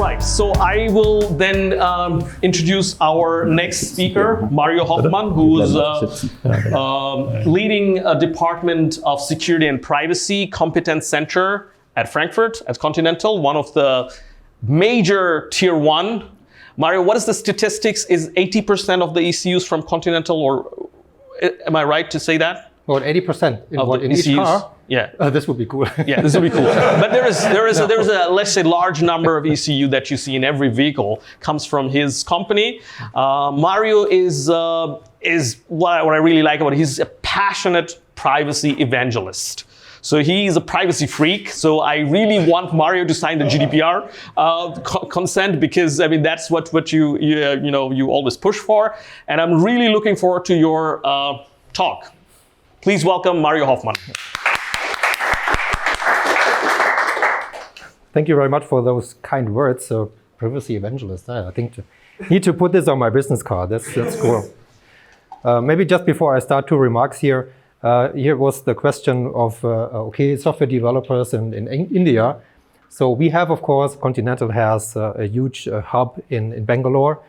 right, so I will then introduce our next speaker, Mario Hoffman, who's leading a Department of Security and Privacy Competence Center at Frankfurt, at Continental, one of the major tier 1. Mario, what is the statistics? Is 80% of the ECUs from Continental, or am I right to say that? Well, 80% in each car? Yeah. This would be cool. Yeah, this would be cool. But there is a, let's say, large number of ECU that you see in every vehicle comes from his company. Mario is what I really like about it. He's a passionate privacy evangelist. So he's a privacy freak. So I really want Mario to sign the GDPR consent, because I mean that's what you always push for. And I'm really looking forward to your talk. Please welcome Mario Hoffman. Thank you very much for those kind words. So, privacy evangelist. I think need to put this on my business card. That's cool. Maybe just before I start, 2 remarks here. Here was the question of software developers in India. So we have, of course, Continental has a huge hub in Bangalore,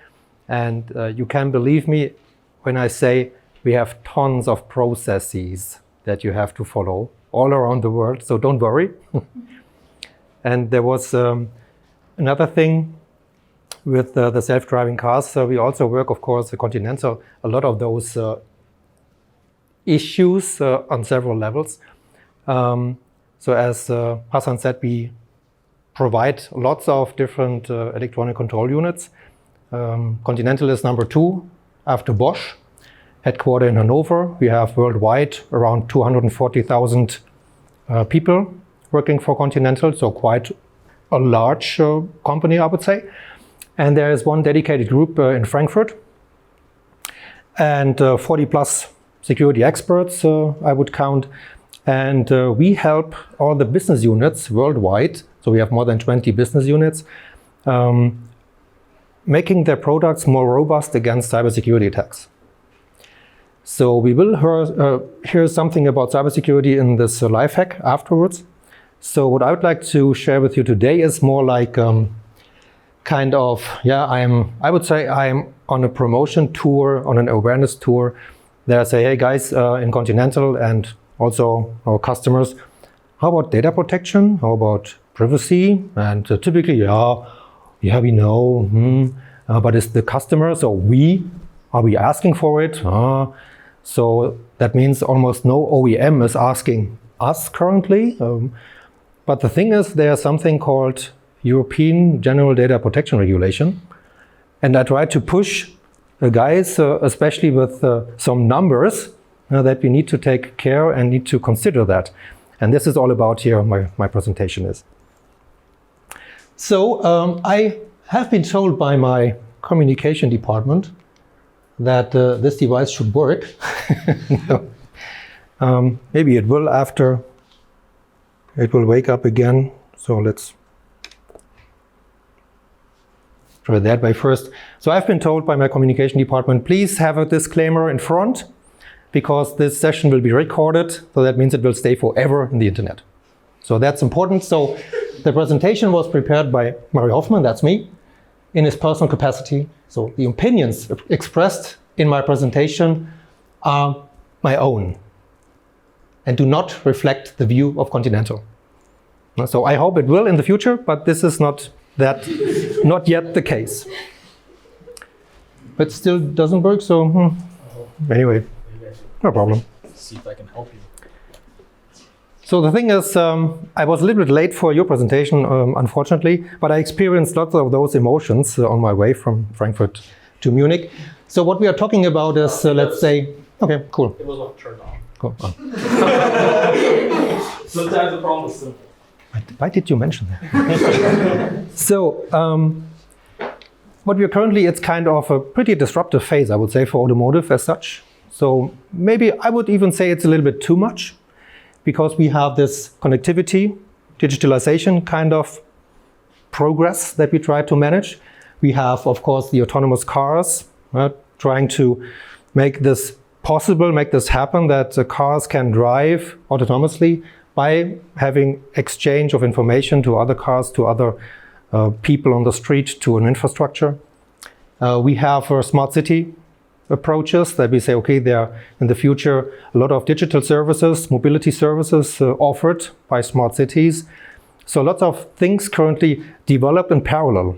and you can believe me when I say we have tons of processes that you have to follow all around the world. So don't worry. And there was another thing with the self-driving cars. So we also work, of course, at Continental, a lot of those issues on several levels. So as Hasan said, we provide lots of different electronic control units. Continental is number 2 after Bosch, headquartered in Hanover. We have worldwide around 240,000 people working for Continental, so quite a large company, I would say. And there is one dedicated group in Frankfurt, and 40 plus security experts, I would count. And we help all the business units worldwide, so we have more than 20 business units, making their products more robust against cybersecurity attacks. So we will hear something about cybersecurity in this life hack afterwards. So what I would like to share with you today is more like I would say I'm on a promotion tour, on an awareness tour. There I say, hey guys, in Continental and also our customers, how about data protection? How about privacy? And typically, we know, but it's the customer, so are we asking for it? So that means almost no OEM is asking us currently. But the thing is, there's something called European General Data Protection Regulation. And I try to push the guys, especially with some numbers, that we need to take care and need to consider that. And this is all about here, my presentation is. So I have been told by my communication department that this device should work. Maybe it will after it will wake up again. So let's try that way first. So I've been told by my communication department, please have a disclaimer in front, because this session will be recorded. So that means it will stay forever in the internet. So that's important. So the presentation was prepared by Mario Hoffman, that's me, in his personal capacity. So the opinions expressed in my presentation are my own and do not reflect the view of Continental. So I hope it will in the future, but this is not yet the case. But still doesn't work, so anyway, no problem. See if I can help you. So the thing is, I was a little bit late for your presentation, unfortunately, but I experienced lots of those emotions on my way from Frankfurt to Munich. So what we are talking about is, let's say, okay, cool. It was not turned on. Cool. Oh. Sometimes the problem is simple. Why did you mention that? So, what we are currently, it's kind of a pretty disruptive phase, I would say, for automotive as such. So maybe I would even say it's a little bit too much, because we have this connectivity, digitalization kind of progress that we try to manage. We have, of course, the autonomous cars, trying to make this possible, make this happen, that the cars can drive autonomously by having exchange of information to other cars, to other people on the street to an infrastructure. We have smart city approaches that we say, okay, there are in the future a lot of digital services, mobility services offered by smart cities. So lots of things currently developed in parallel.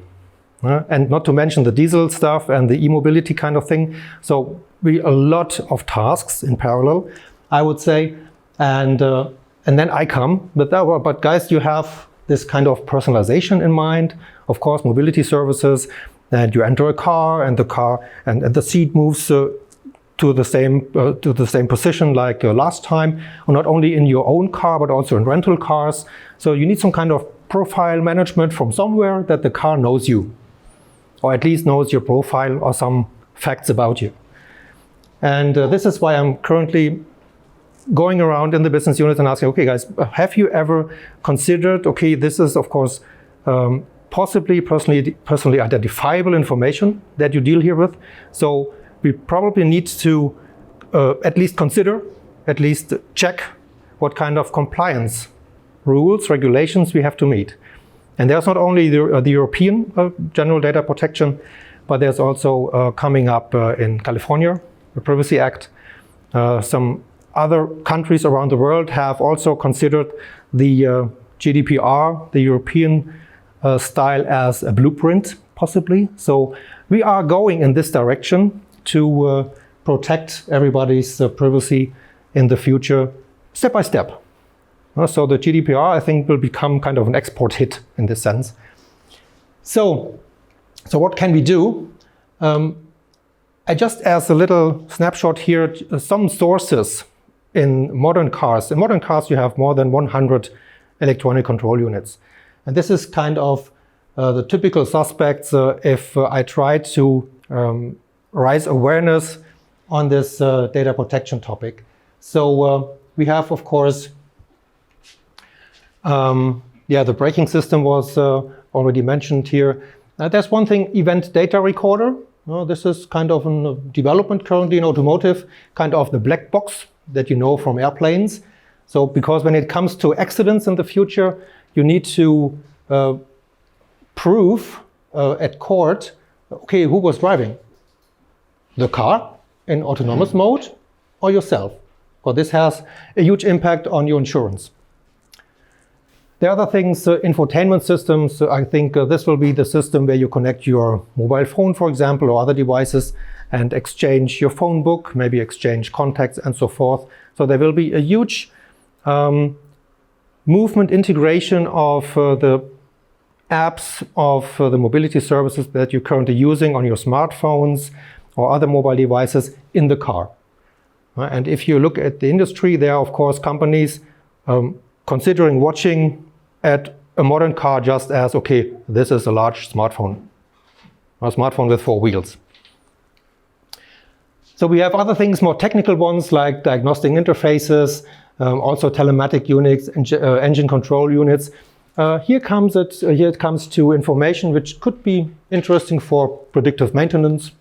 And not to mention the diesel stuff and the e-mobility kind of thing. So a lot of tasks in parallel, I would say. And then I come, but guys, you have this kind of personalization in mind. Of course, mobility services, and you enter a car, and the seat moves to the same position like last time, or not only in your own car but also in rental cars. So you need some kind of profile management from somewhere that the car knows you, or at least knows your profile or some facts about you. And this is why I'm currently going around in the business unit and asking, okay guys, have you ever considered, okay, this is of course possibly personally identifiable information that you deal here with. So we probably need to at least consider, at least check what kind of compliance rules, regulations we have to meet. And there's not only the European General Data Protection, but there's also coming up in California, the Privacy Act. Some other countries around the world have also considered the GDPR, the European style, as a blueprint, possibly. So we are going in this direction to protect everybody's privacy in the future, step by step. So the GDPR, I think, will become kind of an export hit in this sense. So what can we do? I just, as a little snapshot here, some sources in modern cars. In modern cars, you have more than 100 electronic control units. And this is kind of the typical suspects if I try to raise awareness on this data protection topic. So we have, of course, the braking system was already mentioned here. There's one thing, event data recorder. This is kind of a development currently in automotive, kind of the black box that you know from airplanes. So because when it comes to accidents in the future, you need to prove at court, okay, who was driving? The car in autonomous mode or yourself? Well, this has a huge impact on your insurance. The other things, infotainment systems, I think this will be the system where you connect your mobile phone, for example, or other devices, and exchange your phone book, maybe exchange contacts and so forth. So there will be a huge movement integration of the apps of the mobility services that you're currently using on your smartphones or other mobile devices in the car. And if you look at the industry, there are of course companies considering watching at a modern car just as, okay, this is a large smartphone, a smartphone with 4 wheels. So we have other things, more technical ones like diagnostic interfaces, also telematic units, engine control units. Here it comes to information which could be interesting for predictive maintenance.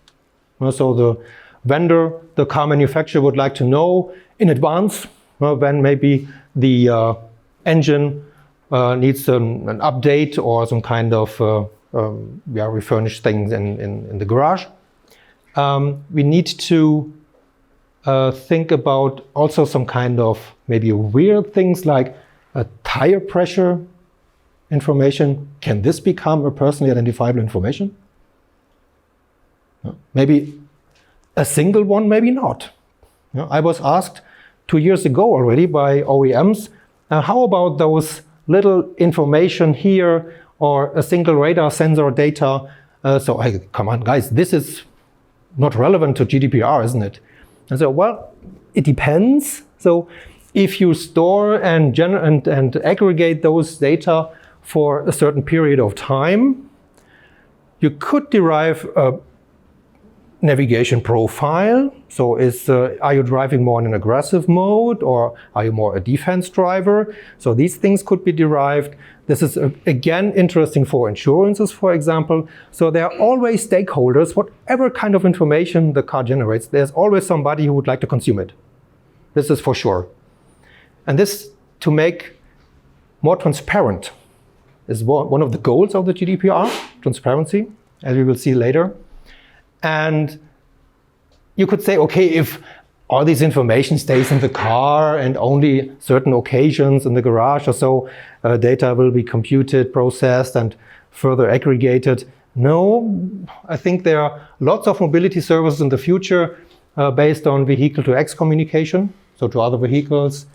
So the vendor, the car manufacturer would like to know in advance when maybe the engine needs an update or some kind of refurbished things in the garage. We need to think about also some kind of maybe weird things like a tire pressure information. Can this become a personally identifiable information? Maybe a single one, maybe not. I was asked 2 years ago already by OEMs, how about those little information here or a single radar sensor data? Come on guys, this is not relevant to GDPR, isn't it? And so, well, it depends. So if you store and aggregate those data for a certain period of time, you could derive a navigation profile. So are you driving more in an aggressive mode, or are you more a defense driver? So these things could be derived. This is again interesting for insurances, for example. So there are always stakeholders, whatever kind of information the car generates, there's always somebody who would like to consume it. This is for sure. And this, to make more transparent, is one of the goals of the GDPR, transparency, as we will see later. And you could say, okay, if all this information stays in the car and only certain occasions in the garage or so, data will be computed, processed, and further aggregated. No, I think there are lots of mobility services in the future based on vehicle-to-X communication, so to other vehicles,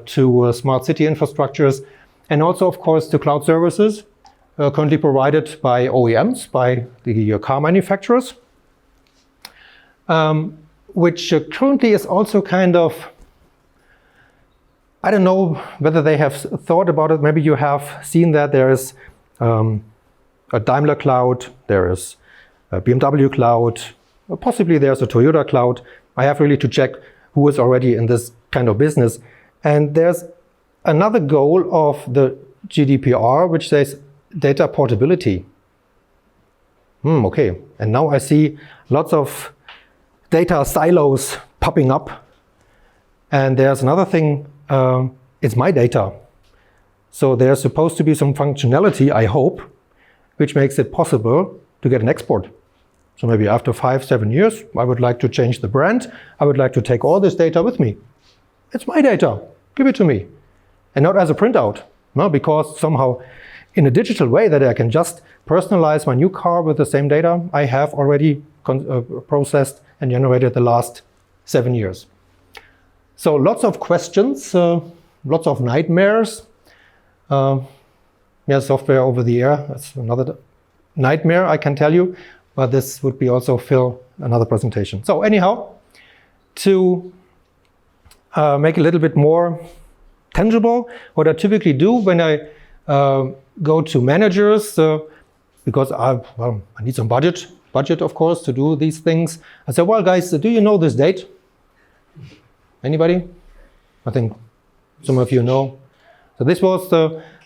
to smart city infrastructures, and also, of course, to cloud services currently provided by OEMs, by the car manufacturers, which currently is also kind of, I don't know whether they have thought about it. Maybe you have seen that there is a Daimler cloud, there is a BMW cloud, possibly there's a Toyota cloud. I have really to check who is already in this kind of business. And there's another goal of the GDPR, which says data portability. Okay, and now I see lots of data silos popping up. And there's another thing, it's my data. So there's supposed to be some functionality, I hope, which makes it possible to get an export. So maybe after 5-7 years, I would like to change the brand. I would like to take all this data with me. It's my data, give it to me. And not as a printout, no, because somehow in a digital way that I can just personalize my new car with the same data I have already processed and generated the last 7 years. So lots of questions, lots of nightmares. Yeah, software over the air, that's another nightmare, I can tell you, but this would be also fill another presentation. So anyhow, to make it a little bit more tangible, what I typically do when I go to managers, because I need some budget of course to do these things. I say, well guys, do you know this date? Anybody? I think some of you know. So this was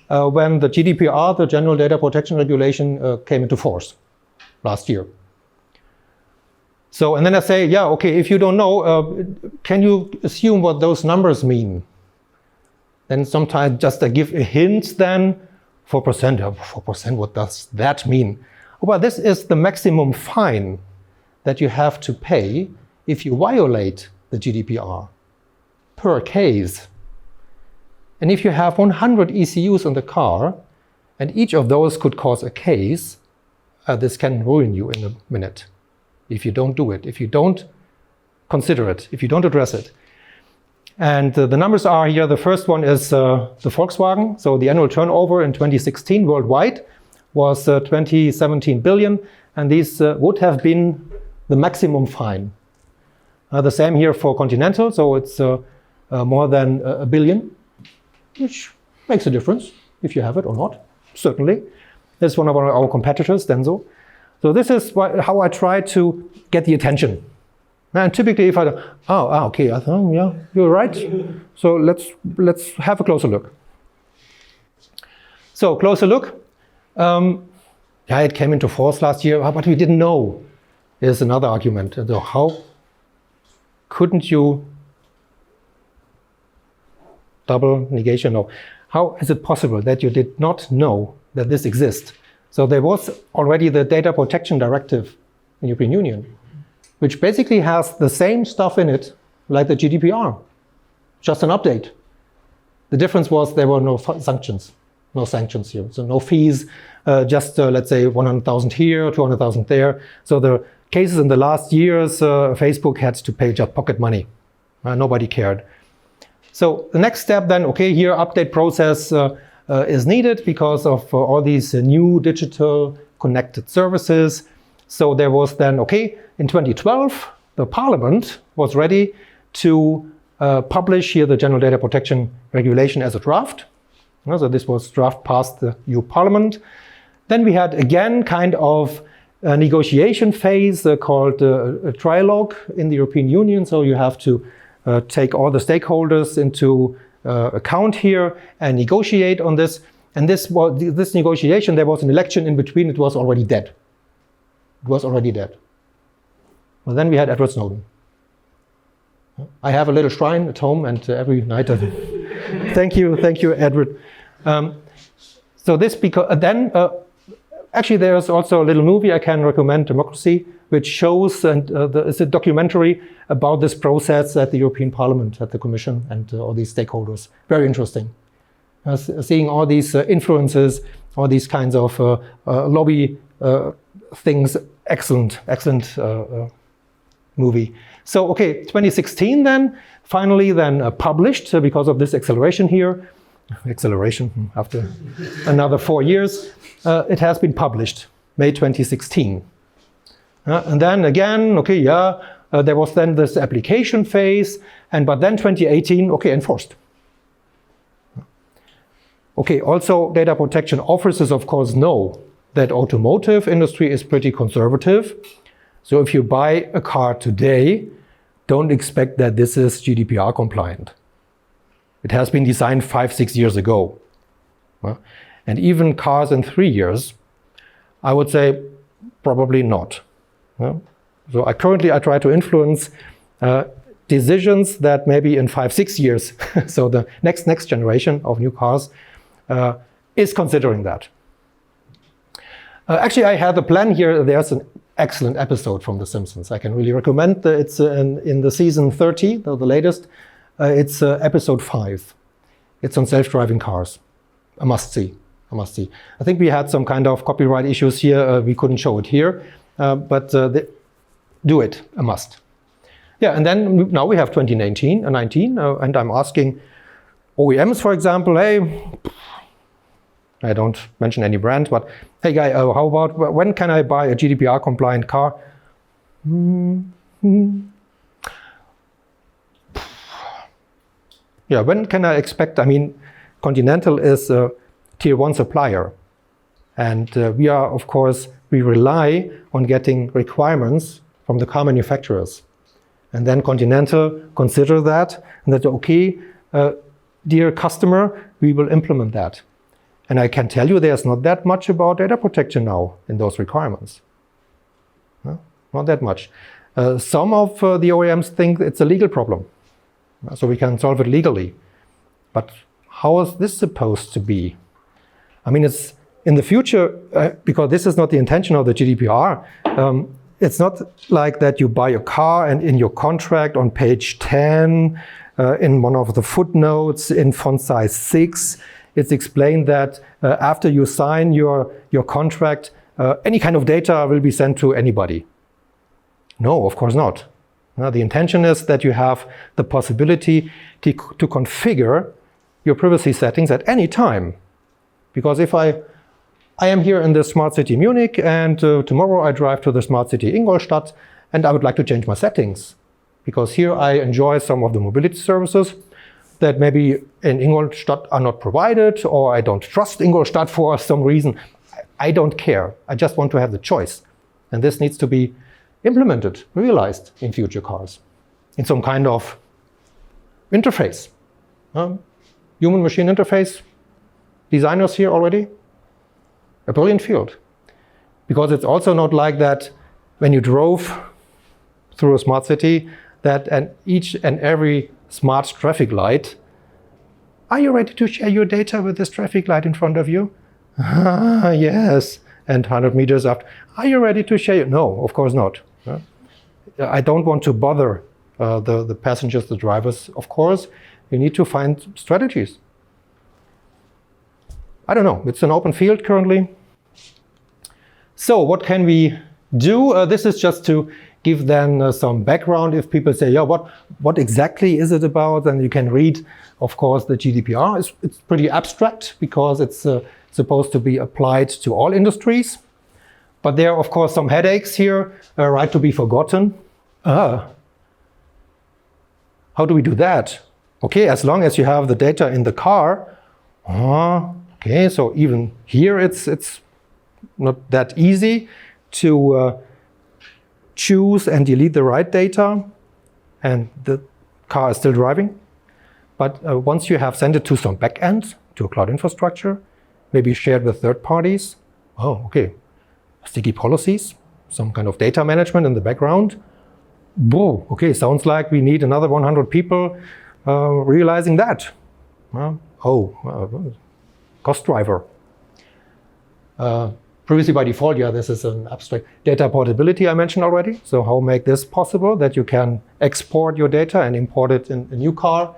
when the GDPR, the General Data Protection Regulation, came into force last year. So, and then I say, yeah, okay, if you don't know, can you assume what those numbers mean? Then sometimes just I give a hint then, 4%, 4%, what does that mean? Well, this is the maximum fine that you have to pay if you violate the GDPR per case. And if you have 100 ECUs in the car, and each of those could cause a case, this can ruin you in a minute. If you don't do it, if you don't consider it, if you don't address it. And the numbers are here. The first one is the Volkswagen. So the annual turnover in 2016 worldwide was 17 billion. And these would have been the maximum fine. The same here for Continental. So it's more than a billion, which makes a difference if you have it or not, certainly. This is one of our competitors, Denso. So this is how I try to get the attention. And typically if I, okay, I thought, yeah, you're right. So let's have a closer look. So closer look. Yeah, it came into force last year, but we didn't know. Here's another argument. So how couldn't you double negation? No. How is it possible that you did not know that this exists? So there was already the Data Protection Directive in the European Union, which basically has the same stuff in it like the GDPR, just an update. The difference was there were no sanctions here. So no fees, just let's say 100,000 here, 200,000 there. So the cases in the last years, Facebook had to pay just pocket money. Nobody cared. So the next step then, okay, here update process is needed because of all these new digital connected services. So there was then, okay, in 2012, the Parliament was ready to publish here the General Data Protection Regulation as a draft. So this was draft past the EU Parliament. Then we had again kind of a negotiation phase called a trilogue in the European Union. So you have to take all the stakeholders into account here and negotiate on this. And this negotiation, there was an election in between, it was already dead. It was already dead. Well, then we had Edward Snowden. I have a little shrine at home and every night I thank you, Edward. So this because then actually there's also a little movie I can recommend, Democracy, which shows and it's a documentary about this process at the European Parliament, at the Commission, and all these stakeholders. Very interesting. Seeing all these influences, all these kinds of lobby things. Excellent movie. So, okay, 2016 then, finally then published because of this acceleration here. Acceleration after another 4 years. It has been published, May 2016. And then again, okay, there was then this application phase, but then 2018, okay, enforced. Okay, also data protection officers, of course, know that automotive industry is pretty conservative. So if you buy a car today, don't expect that this is GDPR compliant. It has been designed 5-6 years ago. And even cars in 3 years, I would say probably not. So I try to influence decisions that maybe in 5-6 years, so the next generation of new cars is considering that. Actually, I had a plan here. There's an excellent episode from The Simpsons. I can really recommend. It's in the season 30, the latest. It's episode 5. It's on self-driving cars. A must-see. I think we had some kind of copyright issues here. We couldn't show it here, but do it. A must. Yeah, and then now we have 2019, and I'm asking OEMs, for example, hey, I don't mention any brand, but hey guy, how about when can I buy a GDPR compliant car? Yeah, when can I expect? I mean, Continental is a tier 1 supplier. And we rely on getting requirements from the car manufacturers. And then Continental consider that, and that, okay, dear customer, we will implement that. And I can tell you there's not that much about data protection now in those requirements. No? Not that much. Some of the OEMs think it's a legal problem. So we can solve it legally. But how is this supposed to be? I mean, it's in the future, because this is not the intention of the GDPR, it's not like that you buy a car and in your contract on page 10, in one of the footnotes in font size 6, it's explained that after you sign your contract, any kind of data will be sent to anybody. No, of course not. The intention is that you have the possibility to configure your privacy settings at any time. Because if I am here in the smart city Munich and tomorrow I drive to the smart city Ingolstadt and I would like to change my settings. Because here I enjoy some of the mobility services that maybe in Ingolstadt are not provided, or I don't trust Ingolstadt for some reason. I don't care. I just want to have the choice. And this needs to be implemented, realized in future cars in some kind of interface. Human-machine interface. Designers here already. A brilliant field. Because it's also not like that when you drove through a smart city, that each and every smart traffic light, are you ready to share your data with this traffic light in front of you? Yes. And 100 meters after, are you ready to share? No, of course not. I don't want to bother the passengers, the drivers. Of course, you need to find strategies. I don't know. It's an open field currently. So what can we do? This is just to give them some background. If people say, yeah, what exactly is it about? Then you can read, of course, the GDPR. It's pretty abstract because it's supposed to be applied to all industries. But there are, of course, some headaches here, right to be forgotten. How do we do that? Okay, as long as you have the data in the car. Okay, so even here it's not that easy to choose and delete the right data, and the car is still driving. But once you have sent it to some backend, to a cloud infrastructure, maybe shared with third parties, okay, sticky policies, some kind of data management in the background. Okay, sounds like we need another 100 people realizing that. Cost driver. Privacy by default, yeah, this is an abstract. Data portability I mentioned already. So how make this possible, that you can export your data and import it in a new car.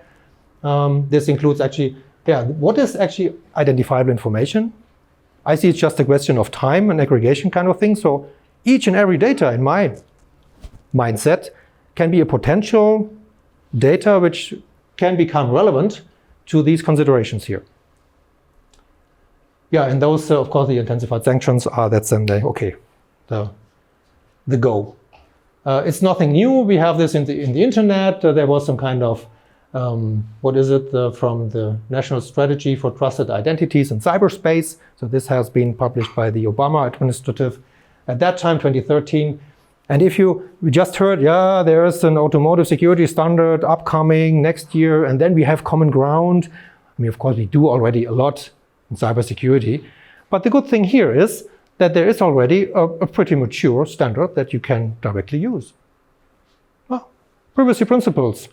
This includes actually, what is actually identifiable information? I see it's just a question of time and aggregation kind of thing. So each and every data in my mindset can be a potential data which can become relevant to these considerations here. Yeah, and those, of course, the intensified sanctions are, that's then the go. It's nothing new. We have this in the internet. There was some kind of, from the National Strategy for Trusted Identities in Cyberspace. So this has been published by the Obama administrative at that time, 2013. And we just heard, there is an automotive security standard upcoming next year, and then we have common ground. I mean, of course, we do already a lot in cybersecurity. But the good thing here is that there is already a pretty mature standard that you can directly use. Well, privacy principles.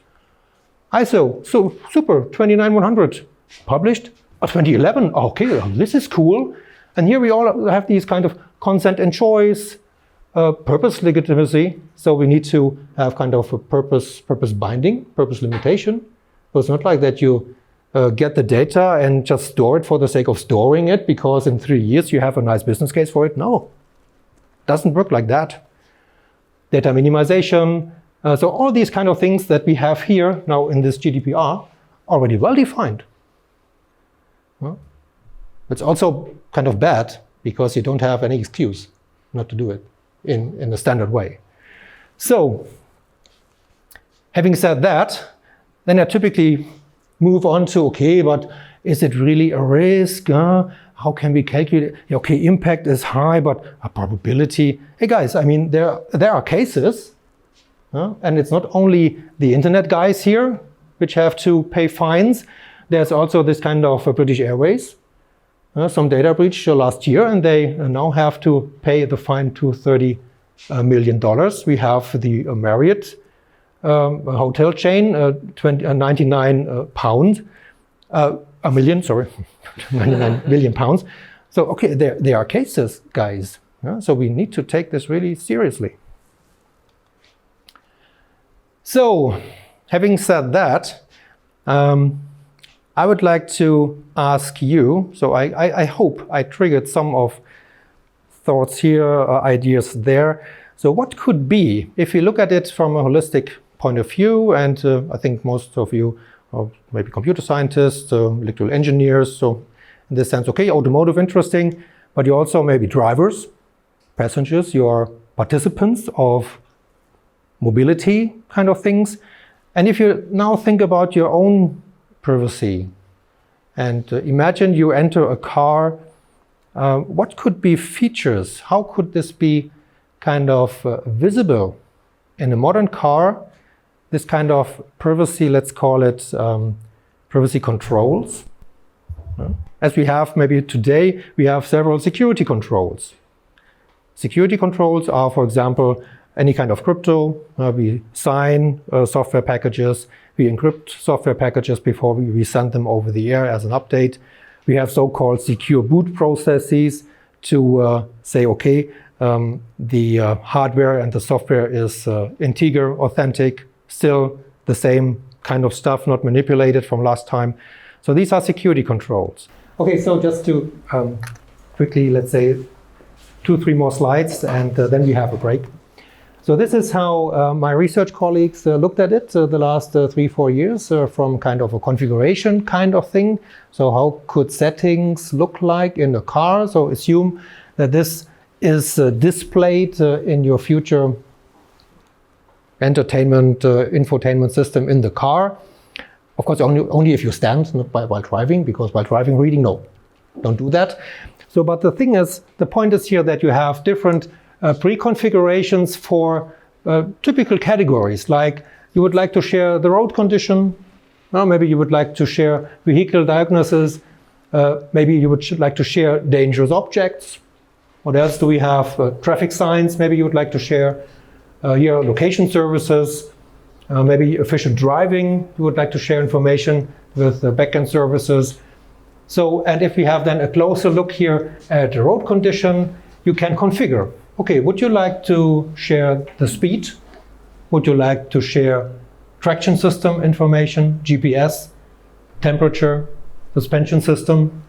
ISO, so super, 29100, published 2011. Okay, this is cool. And here we all have these kind of consent and choice, purpose legitimacy. So we need to have kind of a purpose binding, purpose limitation. So it's not like that you get the data and just store it for the sake of storing it because in 3 years you have a nice business case for it. No, doesn't work like that. Data minimization. So all these kind of things that we have here now in this GDPR already well defined. Well, it's also kind of bad because you don't have any excuse not to do it in a standard way. So having said that, then I typically move on to, but is it really a risk? How can we calculate? Impact is high, but a probability. Hey guys, I mean, there are cases, and it's not only the internet guys here which have to pay fines. There's also this kind of British Airways, some data breach last year, and they now have to pay the fine to $30 million. We have the Marriott hotel chain, 99 pound, a million, sorry, 99 million pounds. So, there are cases, guys. So we need to take this really seriously. So, having said that, I would like to ask you, so I hope I triggered some of thoughts here, ideas there. So what could be, if you look at it from a holistic point of view, and I think most of you are maybe computer scientists, electrical engineers, so in this sense, automotive interesting, but you also maybe drivers, passengers, you are participants of mobility kind of things. And if you now think about your own privacy, and imagine you enter a car, what could be features? How could this be kind of visible in a modern car? This kind of privacy, let's call it privacy controls. As we have maybe today, we have several security controls. Security controls are, for example, any kind of crypto. We sign software packages. We encrypt software packages before we send them over the air as an update. We have so-called secure boot processes to say, the hardware and the software is integer, authentic, still the same kind of stuff, not manipulated from last time. So these are security controls. So just to quickly, let's say, 2-3 more slides, and then we have a break. So this is how my research colleagues looked at it the last 3-4 years from kind of a configuration kind of thing. So how could settings look like in a car? So assume that this is displayed in your future entertainment, infotainment system in the car. Of course, only if you stand, not while driving, because while driving, reading, no, don't do that. So, but the thing is, the point is here that you have different pre-configurations for typical categories, like you would like to share the road condition, maybe you would like to share vehicle diagnosis, maybe you would like to share dangerous objects. What else do we have? Traffic signs, maybe you would like to share here location services, maybe efficient driving, you would like to share information with the backend services. So, and if we have then a closer look here at the road condition, you can configure. Okay, would you like to share the speed? Would you like to share traction system information, GPS, temperature, suspension system?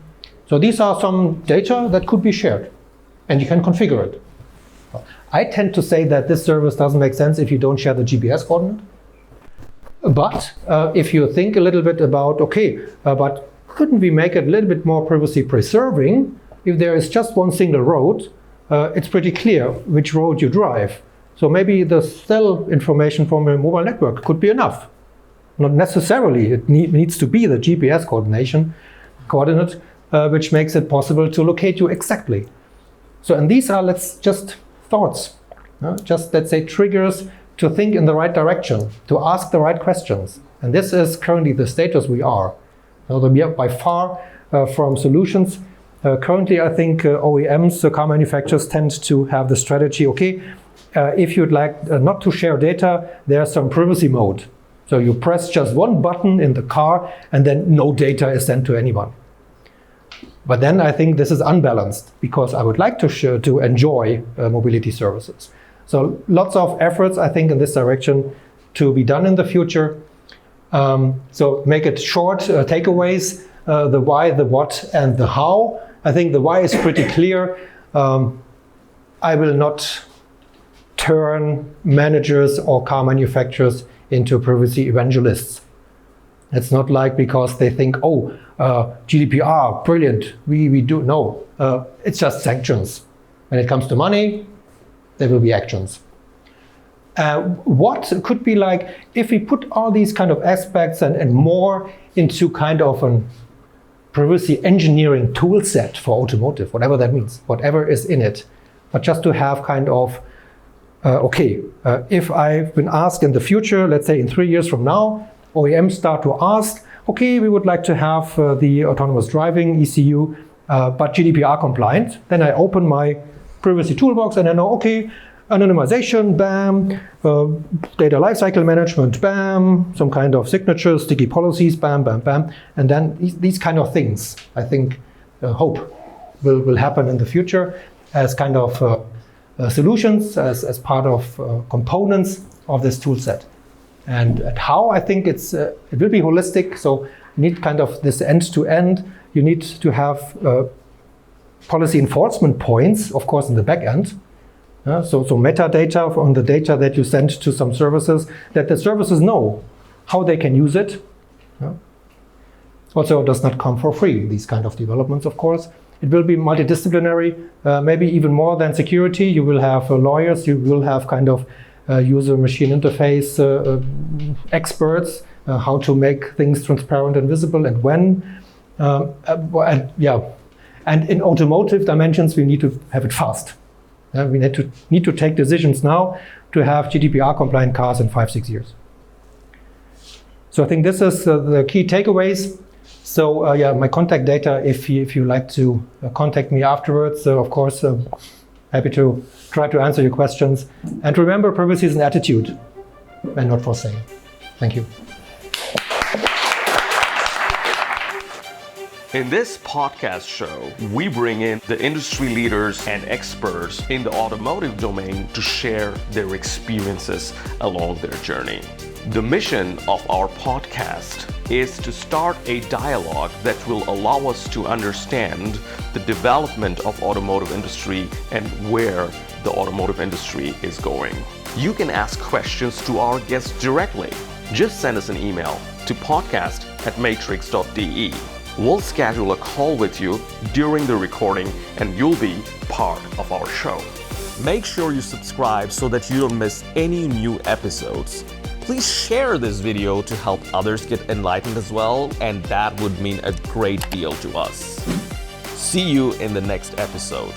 So these are some data that could be shared, and you can configure it. I tend to say that this service doesn't make sense if you don't share the GPS coordinate. But if you think a little bit about, okay, but couldn't we make it a little bit more privacy preserving? If there is just one single road, it's pretty clear which road you drive. So maybe the cell information from a mobile network could be enough. Not necessarily, it needs to be the GPS coordinate, which makes it possible to locate you exactly. So, and these are, just thoughts, just let's say triggers to think in the right direction, to ask the right questions. And this is currently the status we are. We are by far from solutions. Currently, I think OEMs, car manufacturers tend to have the strategy, okay, if you'd like not to share data, there's some privacy mode. So you press just one button in the car and then no data is sent to anyone. But then I think this is unbalanced because I would like to enjoy mobility services. So lots of efforts, I think, in this direction to be done in the future. So make it short, takeaways, the why, the what, and the how. I think the why is pretty clear. I will not turn managers or car manufacturers into privacy evangelists. It's not like because they think, oh, GDPR, brilliant, we do. No, it's just sanctions. When it comes to money, there will be actions. What could be like if we put all these kind of aspects and more into kind of a privacy engineering tool set for automotive, whatever that means, whatever is in it, but just to have kind of, if I've been asked in the future, let's say in 3 years from now, OEMs start to ask, okay, we would like to have the autonomous driving ECU, but GDPR compliant. Then I open my privacy toolbox and I know, okay, anonymization, bam, data lifecycle management, bam, some kind of signatures, sticky policies, bam, bam, bam. And then these kind of things, I think, hope will happen in the future as kind of solutions, as part of components of this tool set. And at how, I think it will be holistic. So you need kind of this end-to-end. You need to have policy enforcement points, of course, in the back end. So metadata on the data that you send to some services, that the services know how they can use it. Also, it does not come for free, these kind of developments, of course. It will be multidisciplinary, maybe even more than security. You will have lawyers, you will have kind of user-machine interface experts, how to make things transparent and visible and when. And in automotive dimensions, we need to have it fast. We need to take decisions now to have GDPR compliant cars in 5-6 years. So I think this is the key takeaways. So my contact data, if you like to contact me afterwards, of course, happy to try to answer your questions. And remember, privacy is an attitude and not for sale. Thank you. In this podcast show, we bring in the industry leaders and experts in the automotive domain to share their experiences along their journey. The mission of our podcast is to start a dialogue that will allow us to understand the development of automotive industry and where the automotive industry is going. You can ask questions to our guests directly. Just send us an email to podcast@matrickz.de. We'll schedule a call with you during the recording and you'll be part of our show. Make sure you subscribe so that you don't miss any new episodes. Please share this video to help others get enlightened as well, and that would mean a great deal to us. See you in the next episode.